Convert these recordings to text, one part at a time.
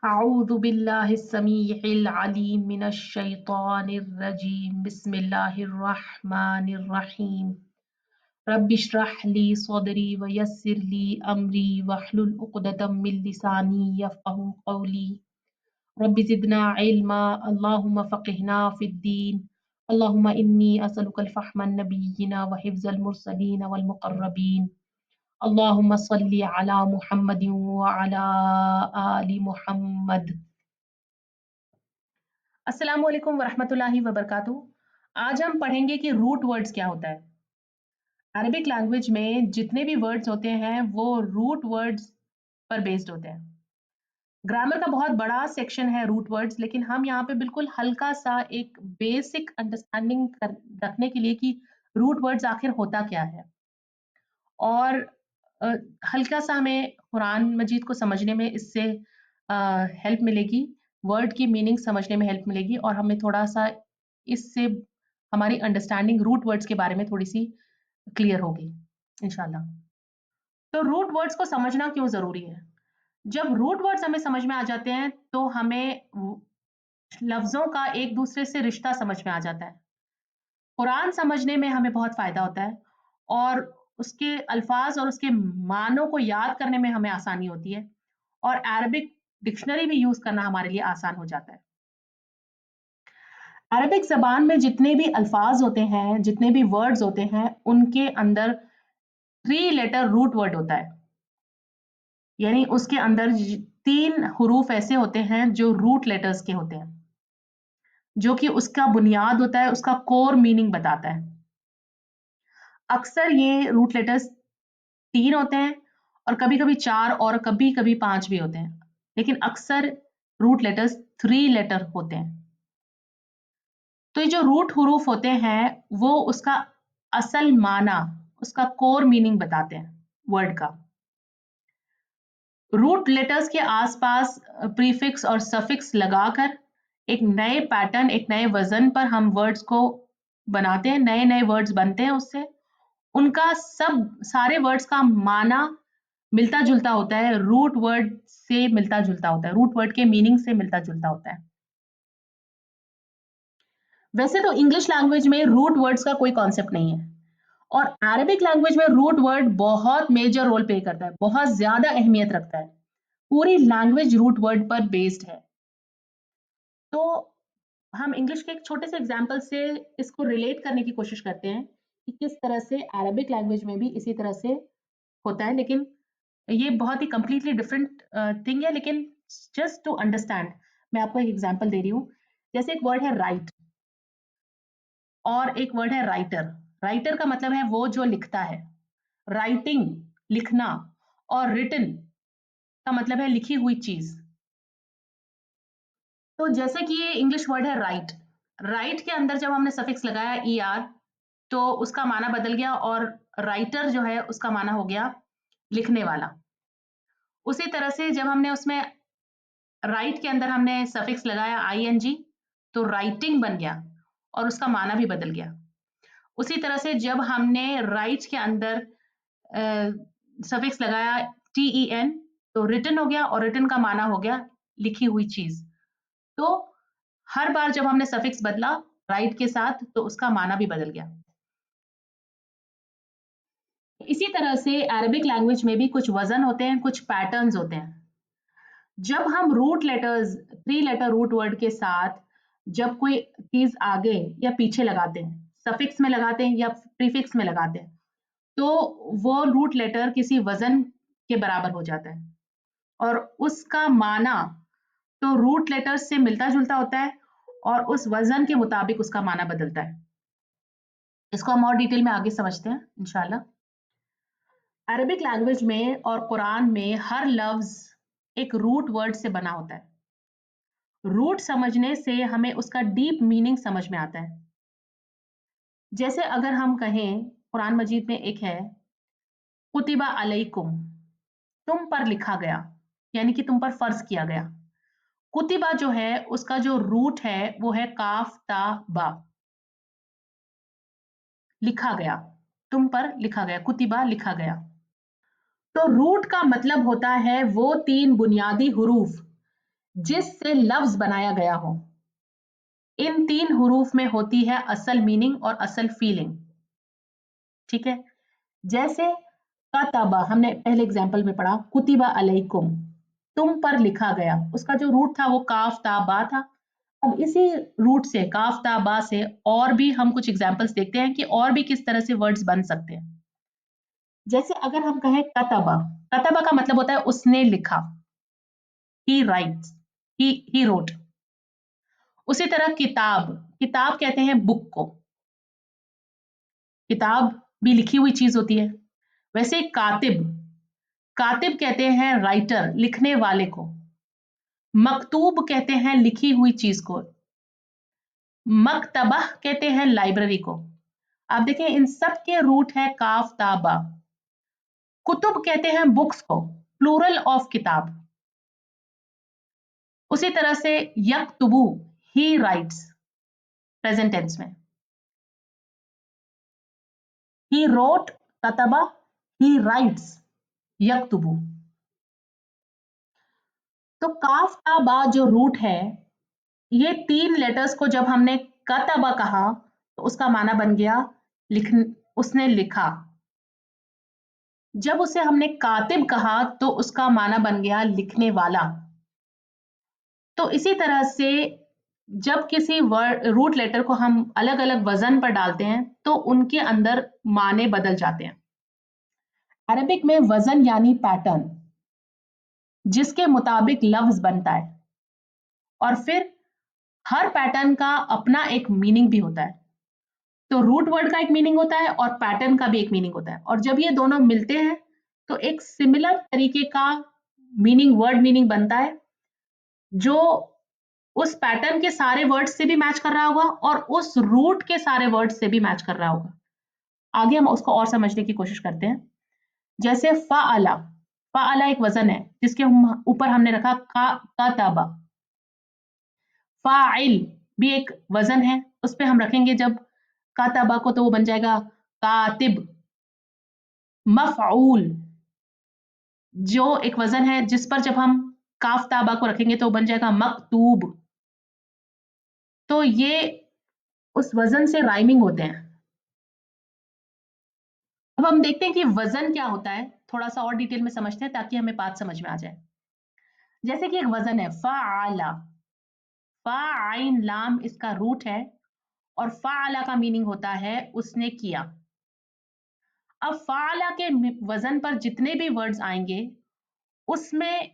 अऊज़ु बिल्लाहिस्समीइल अलीम मिनश शैतानिर रजीम बिस्मिल्लाहिर रहमानिर रहीम रब्बिश्रह ली सदरी व यस्सिर ली अमरी वहलुल उक़दतम मिन लिसानी यफ़क़हू क़ौली रब्बि ज़िदना इल्मा अल्लाहुम्मा फ़क़िहना फ़िद्दीन अल्लाहुम्मा इन्नी असअलुकल फ़हमन नबिय्यिना व हिफ़्ज़ल मुरसलीन वल मुक़र्रबीन अल्लाहुम्मा सल्लि अला मुहम्मदिन व अला आलि मुहम्मद। अस्सलामु अलैकुम वरहमतुल्लाहि वबरकातुहू। आज हम पढ़ेंगे कि रूट वर्ड्स क्या होता है। अरबिक लैंग्वेज में जितने भी वर्ड्स होते हैं वो रूट वर्ड्स पर बेस्ड होते हैं। ग्रामर का बहुत बड़ा सेक्शन है रूट वर्ड्स, लेकिन हम यहाँ पे बिल्कुल हल्का सा एक बेसिक अंडरस्टैंडिंग रखने के लिए कि रूट वर्ड्स आखिर होता क्या है, और अ, हल्का सा हमें कुरान मजीद को समझने में इससे हेल्प मिलेगी, वर्ड की मीनिंग समझने में हेल्प मिलेगी, और हमें थोड़ा-सा इससे हमारी अंडरस्टैंडिंग रूट वर्ड्स के बारे में थोड़ी-सी क्लियर होगी इंशाल्लाह। तो रूट वर्ड्स को समझना क्यों ज़रूरी है? जब रूट वर्ड्स हमें समझ में आ जाते हैं, तो हमें लफ्ज़ों का एक-दूसरे से रिश्ता समझ में आ जाता है। कुरान समझने में हमें बहुत फ़ायदा होता है, और उसके अल्फ़ाज़ और उसके मानों को याद करने में हमें आसानी होती है, और अरबिक डिक्शनरी भी यूज़ करना हमारे लिए आसान हो जाता है। अरबिक ज़बान में जितने भी अल्फ़ाज़ होते हैं, जितने भी वर्ड्स होते हैं, उनके अंदर 3 लेटर रूट वर्ड होता है। यानी उसके अंदर 3 हुरूफ ऐसे होते हैं जो रूट लेटर्स के होते हैं, जो कि उसका बुनियाद होता है, उसका कोर मीनिंग बताता है। अक्सर ये रूट लेटर्स 3 होते हैं, और कभी-कभी 4 और कभी-कभी 5 भी होते हैं। लेकिन अक्सर रूट लेटर्स 3 लेटर होते हैं। तो ये जो रूट हुरूफ होते हैं, वो उसका असल माना, उसका कोर मीनिंग बताते हैं वर्ड का। रूट लेटर्स के आस-पास प्रीफिक्स और सफिक्स लगाकर एक नए पैटर्न, एक नए वज़न पर हम वर्ड्स को बनाते हैं, नए-नए वर्ड्स बनते हैं उससे। उनका सारे वर्ड्स का माना मिलता-जुलता होता है, रूट वर्ड से मिलता-जुलता होता है, रूट वर्ड के मीनिंग से मिलता-जुलता होता है। वैसे तो इंग्लिश लैंग्वेज में रूट वर्ड्स का कोई कॉन्सेप्ट नहीं है, और अरबिक लैंग्वेज में रूट वर्ड बहुत मेजर रोल प्ले करता है, बहुत ज़्यादा अहमियत रखता है। पूरी लैंग्वेज रूट वर्ड पर बेस्ड है। तो हम इंग्लिश के एक छोटे से एग्जाम्पल से इसको रिलेट करने की कोशिश करते हैं कि किस तरह से अरबिक लैंग्वेज में भी इसी तरह से होता है, लेकिन ये बहुत ही कंप्लीटली डिफरेंट थिंग है, लेकिन जस्ट टू अंडरस्टैंड मैं आपको एक एग्जांपल दे रही हूँ। जैसे एक वर्ड है राइट, और एक वर्ड है राइटर। राइटर का मतलब है वो जो लिखता है, राइटिंग लिखना, और रिटन का मतलब है लिखी हुई चीज। तो जैसे कि ये इंग्लिश वर्ड है राइट, राइट के अंदर जब हमने सफिक्स लगाया ई आर, तो उसका माना बदल गया, और राइटर जो है उसका माना हो गया लिखने वाला। उसी तरह से जब हमने उसमें राइट के अंदर हमने सफिक्स लगाया आईएनजी, तो राइटिंग बन गया, और उसका माना भी बदल गया। उसी तरह से जब हमने राइट के अंदर सफिक्स लगाया टीईएन, तो रिटन हो गया, और रिटन का माना हो गया लिखी हुई चीज। तो हर बार जब हमने सफिक्स बदला राइट के साथ, तो उसका माना भी बदल गया। इसी तरह से अरबिक लैंग्वेज में भी कुछ वजन होते हैं, कुछ पैटर्न्स होते हैं। जब हम root letters, 3 letter root word के साथ जब कोई चीज आगे या पीछे लगाते हैं, सफिक्स में लगाते हैं या प्रीफिक्स में लगाते हैं, तो वो रूट लेटर किसी वजन के बराबर हो जाता है, और उसका माना तो रूट लेटर्स से मिलता-जुलता होता है, और उस वजन के मुताबिक उसका माना बदलता है। इसको हम और डिटेल में आगे समझते हैं इंशाल्लाह। अरबिक लैंग्वेज में और कुरान में हर लफ्ज एक रूट वर्ड से बना होता है। रूट समझने से हमें उसका डीप मीनिंग समझ में आता है। जैसे अगर हम कहें, कुरान मजीद में एक है कुतिबा अलैकुम, तुम पर लिखा गया, यानी कि तुम पर फर्ज किया गया। कुतिबा जो है उसका जो रूट है वो है काफ ता बा, लिखा गया, तुम पर लिखा गया, कुतिबा लिखा गया। तो रूट का मतलब होता है वो 3 बुनियादी हुरूफ जिससे लफ्ज बनाया गया हो। इन 3 हुरूफ में होती है असल मीनिंग और असल फीलिंग। ठीक है? जैसे कतबा, हमने पहले एग्जाम्पल में पढ़ा, कुतिबा अलैकुम, तुम पर लिखा गया। उसका जो रूट था वो काफ ता बा था। अब इसी रूट से, काफ ता बा से, और भी हम कुछ एग्जाम्पल्स देखते हैं कि और भी किस तरह से वर्ड्स बन सकते हैं। जैसे अगर हम कहें कतबा, कतबा का मतलब होता है उसने लिखा, ही राइट्स, ही रोट। उसी तरह किताब, किताब कहते हैं बुक को, किताब भी लिखी हुई चीज होती है। वैसे कातिब, कातिब कहते हैं राइटर, लिखने वाले को। मकतूब कहते हैं लिखी हुई चीज को। मकतबह कहते हैं लाइब्रेरी को। आप देखें इन सब के रूट है काफ ताबा। कुतुब कहते हैं बुक्स को, प्लूरल ऑफ किताब। उसी तरह से यक्तुबु, ही राइट्स, प्रेजेंट टेंस में। ही रोट, कतबा, ही राइट्स, यक्तुबु। तो काफ ताबा जो रूट है, ये 3 लेटर्स को जब हमने कतबा कहा तो उसका माना बन गया लिख, उसने लिखा। जब उसे हमने कातिब कहा तो उसका माना बन गया लिखने वाला। तो इसी तरह से जब किसी वर्ड रूट लेटर को हम अलग अलग वजन पर डालते हैं तो उनके अंदर माने बदल जाते हैं। अरबिक में वजन यानी पैटर्न, जिसके मुताबिक लफ्ज बनता है, और फिर हर पैटर्न का अपना एक मीनिंग भी होता है। तो रूट वर्ड का एक मीनिंग होता है और पैटर्न का भी एक मीनिंग होता है, और जब ये दोनों मिलते हैं तो एक सिमिलर तरीके का मीनिंग, वर्ड मीनिंग बनता है, जो उस पैटर्न के सारे वर्ड्स से भी मैच कर रहा होगा और उस रूट के सारे वर्ड्स से भी मैच कर रहा होगा। आगे हम उसको और समझने की कोशिश करते हैं। जैसे फ़अला, फ़अला एक वजन है जिसके ऊपर हमने रखा कतबा। फ़ाइल भी एक वजन है, उस पे हम रखेंगे जब कतबा को तो वो बन जाएगा कातिब। मफ़ऊल जो एक वजन है जिस पर जब हम काफ ताबा को रखेंगे तो बन जाएगा मकतूब। तो ये उस वजन से राइमिंग होते हैं। अब हम देखते हैं कि वजन क्या होता है, थोड़ा सा और डिटेल में समझते हैं ताकि हमें बात समझ में आ जाए। जैसे कि एक वजन है फ़अला, फ़ा आइन लाम इसका रूट है, और फ़अला का मीनिंग होता है उसने किया। अब फ़अला के वजन पर जितने भी वर्ड्स आएंगे उसमें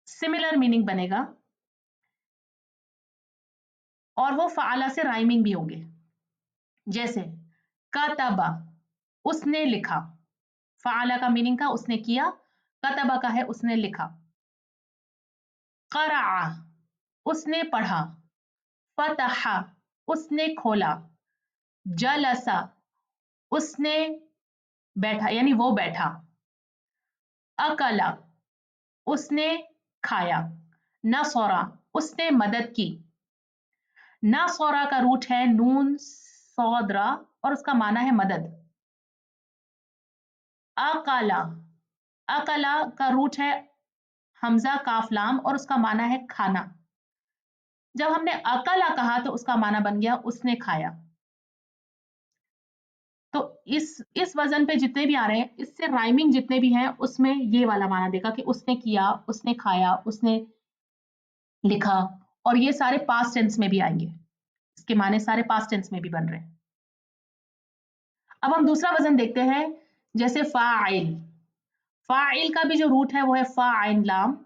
सिमिलर मीनिंग बनेगा, और वो फ़अला से राइमिंग भी होंगे। जैसे कतबा, उसने लिखा, फ़अला का मीनिंग था उसने किया, कतबा का है उसने लिखा। क़रअ, उसने पढ़ा। फ़तह, उसने खोला। जलसा, उसने बैठा यानी वो बैठा। अकला, उसने खाया। नसरा, उसने मदद की। नसरा का रूट है नून सौदरा और उसका माना है मदद। अकला, अकला का रूट है हमजा काफ लाम और उसका माना है खाना। जब हमने अकला कहा तो उसका माना बन गया उसने खाया। तो इस वजन पे जितने भी आ रहे हैं, इससे राइमिंग जितने भी हैं उसमें ये वाला माना देगा कि उसने किया, उसने खाया, उसने लिखा, और ये सारे पास्ट टेंस में भी आएंगे। इसके माने सारे पास्ट टेंस में भी बन रहे हैं। अब हम दूसरा वजन देखते हैं, जैसे फाइल। फाइल का भी जो रूट है वो है फा आइन लाम,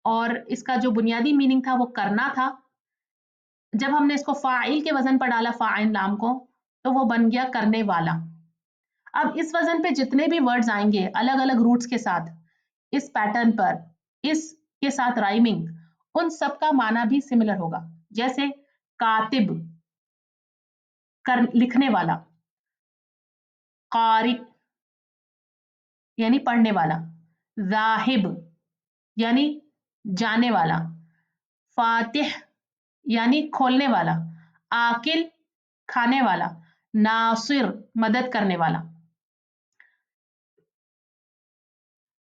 और इसका जो बुनियादी मीनिंग था वो करना था। जब हमने इसको फाइल के वजन पर डाला फा आइन लाम को, तो वो बन गया करने वाला। अब इस वजन पे जितने भी वर्ड्स आएंगे अलग अलग रूट्स के साथ, इस पैटर्न पर, इस के साथ राइमिंग, उन सब का माना भी सिमिलर होगा। जैसे कातिब, लिखने वाला। कारी यानी पढ़ने वाला। जाहिब यानी जाने वाला। फातिह यानी खोलने वाला। आकिल खाने वाला। नासिर मदद करने वाला।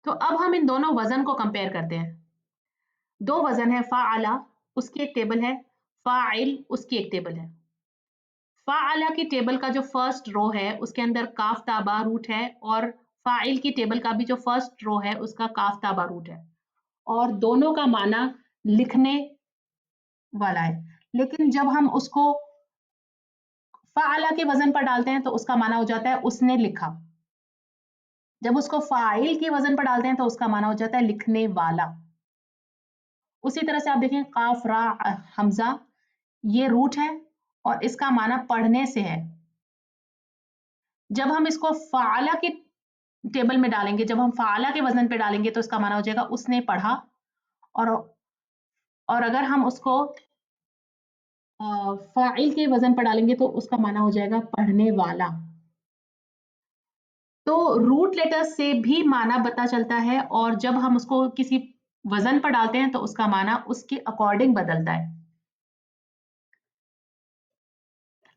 तो अब हम इन दोनों वजन को कंपेयर करते हैं। दो वजन है, फ़ाअला उसकी एक टेबल है, फ़ाइल उसकी एक टेबल है। फ़ाअला की टेबल का जो फर्स्ट रो है उसके अंदर काफ ताबा रूट है, और फ़ाइल की टेबल का भी जो फर्स्ट रो है उसका काफ ताबा रूट है, और दोनों का माना लिखने वाला है। लेकिन जब हम उसको फ़ाअला के वजन पर डालते हैं तो उसका माना हो जाता है उसने लिखा। जब उसको फ़ाइल के वजन पर डालते हैं तो उसका माना हो जाता है लिखने वाला। उसी तरह से आप देखें काफ रा हमजा, ये रूट है और इसका माना पढ़ने से है। जब हम इसको फ़ाअला की टेबल में डालेंगे, जब हम फ़ाअला के वज़न पे डालेंगे तो इसका माना हो जाएगा उसने पढ़ा, और अगर हम उसको फ़ाइल के वज़न पर डालेंगे तो उसका माना हो जाएगा पढ़ने वाला। तो रूट लेटर्स से भी माना पता चलता है, और जब हम उसको किसी वज़न पर डालते हैं तो उसका माना उसके अकॉर्डिंग बदलता है।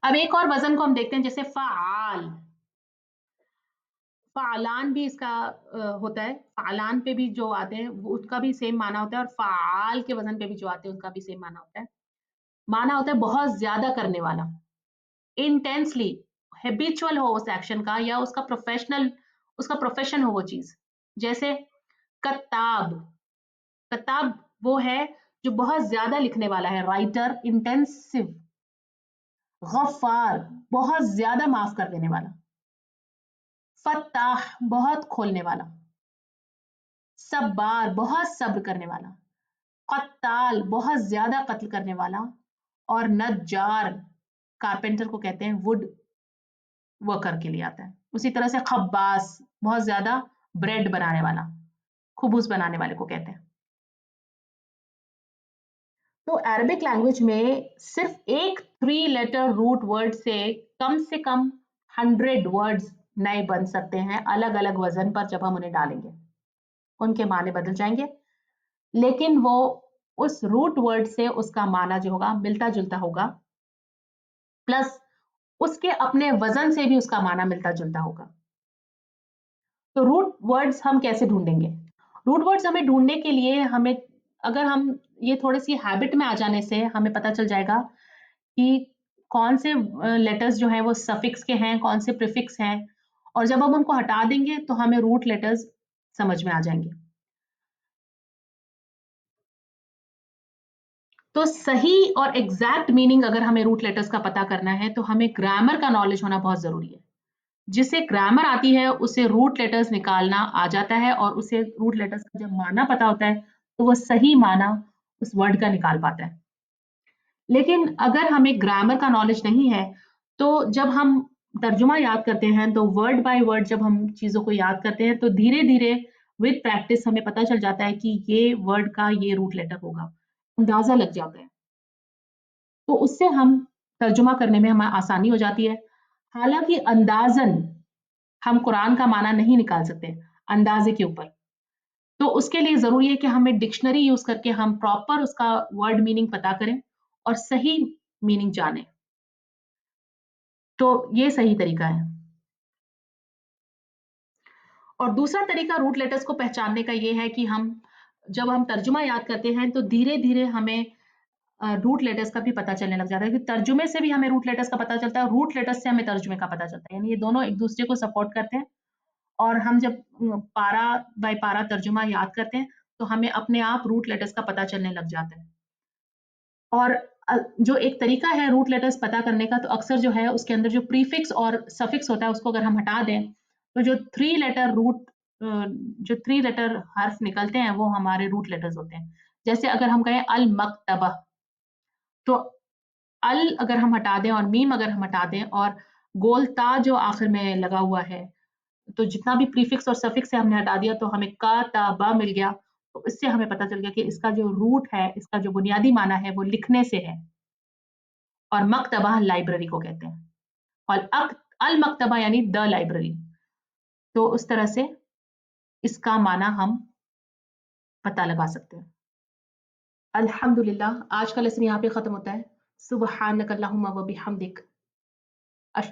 अब एक और वज़न को हम देखते हैं, जैसे फ़आल। फ़ालान भी इसका होता है। फ़ालान पे भी जो आते हैं वो उसका भी सेम माना होता है, और फ़आल के वज़न पे भी जो आते हैं उनका भी सेम माना होता है। माना होता है बहुत ज़्यादा करने वाला, इंटेंसली, हैबिचुअल हो उस एक्शन का, या उसका प्रोफ़ेशन हो वो चीज़। जैसे कत्ताब, कत्ताब वो है जो बहुत ज़्यादा लिखने वाला है, राइटर, इंटेंसिव। गफ़्फ़ार बहुत ज़्यादा माफ़ कर देने वाला। फ़त्ताह बहुत खोलने वाला। सब्बार बहुत सब्र करने वाला। क़त्ताल बहुत ज़्यादा कत्ल करने वाला, और नज्जार कारपेंटर को कहते हैं, वुड वर्कर के लिए आता है। उसी तरह से खब्बास बहुत ज़्यादा ब्रेड बनाने वाला, खुबूस बनाने वाले को कहते हैं। तो अरबिक लैंग्वेज में सिर्फ एक 3 लेटर रूट वर्ड से कम 100 वर्ड्स नए बन सकते हैं, अलग-अलग वज़न पर जब हम उन्हें डालेंगे। उनके माने बदल जाएँगे, लेकिन वो उस रूट वर्ड से उसका माना जो होगा मिलता-जुलता होगा, प्लस उसके अपने वज़न से भी उसका माना मिलता-जुलता होगा। तो रूट वर्ड्स हम कैसे ढूँढेंगे? रूट वर्ड्स हमें ढूँढने के लिए अगर हम ये थोड़ी-सी हैबिट में आ जाने से हमें पता चल जाएगा कि कौन से लेटर्स जो हैं वो सफिक्स के हैं, कौन से प्रीफिक्स हैं, और जब हम उनको हटा देंगे तो हमें रूट लेटर्स समझ में आ जाएँगे। तो सही और एग्ज़ैक्ट मीनिंग अगर हमें रूट लेटर्स का पता करना है, तो हमें ग्रामर का नॉलेज होना बहुत ज़रूरी है। जिसे ग्रामर आती है, उसे रूट लेटर्स निकालना आ जाता है, और उसे रूट लेटर्स का जब माना पता होता है, तो वो सही माना उस वर्ड का निकाल पाता है। लेकिन अगर हमें ग्रामर का नॉलेज नहीं है, तो जब हम तर्जुमा याद करते हैं, तो वर्ड बाय वर्ड जब हम चीज़ों को याद करते हैं, तो धीरे-धीरे विद प्रैक्टिस हमें पता चल जाता है कि ये वर्ड का ये रूट लेटर होगा। अंदाज़ा लग जाता है। तो उससे हम तर्जुमा करने में हमें आसानी हो जाती है। हालाँकि अंदाज़न हम कुरान का माना नहीं निकाल सकते, अंदाज़े के ऊपर। तो उसके लिए ज़रूरी है कि हमें डिक्शनरी यूज़ करके हम प्रॉपर उसका वर्ड मीनिंग पता करें और सही मीनिंग जानें। तो ये सही तरीका है। और दूसरा तरीका रूट लेटर्स को पहचानने का ये है कि जब हम तर्जुमा याद करते हैं, तो धीरे-धीरे हमें रूट लेटर्स का भी पता चलने लग जाता है, कि तर्जुमे से भी हमें रूट लेटर्स का पता चलता है, और रूट लेटर्स से हमें तर्जुमे का पता चलता है। यानी ये दोनों एक-दूसरे को सपोर्ट करते हैं, और हम जब पारा बाय पारा तर्जुमा याद करते हैं, तो हमें अपने आप रूट लेटर्स का पता चलने लग जाता है। और जो एक तरीका है रूट लेटर्स पता करने का, तो अक्सर जो है उसके अंदर जो प्रीफिक्स और सफिक्स होता है उसको अगर हम हटा दें, तो जो 3 लेटर जो 3 लेटर हर्फ निकलते हैं वो हमारे रूट लेटर्स होते हैं। जैसे अगर हम कहें अल मक्तबा, तो अल अगर हम हटा दें और मीम अगर हम हटा दें, और गोल ता जो आखिर में लगा हुआ है, तो जितना भी प्रीफिक्स और सफिक्स है हमने हटा दिया, तो हमें का ता बा मिल गया। तो इससे हमें पता चल गया कि इसका जो रूट है, इसका जो बुनियादी माना है वो लिखने से है। और मक्तबा लाइब्रेरी को कहते हैं, और अल मक्तबा यानी द लाइब्रेरी। तो उस तरह से इसका माना हम पता लगा सकते हैं। अल्हम्दुलिल्लाह, आज का लेसन यहाँ पे खत्म होता है। सुब्हानक अल्लाहुम्मा व बिहम्दिक,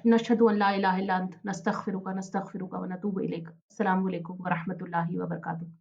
नशहदु अन ला इलाहा इल्ला अंत, नस्तगफिरुका व नतूबु इलैक। अस्सलामु अलैकुम व रहमतुल्लाहि व बरकातुहू।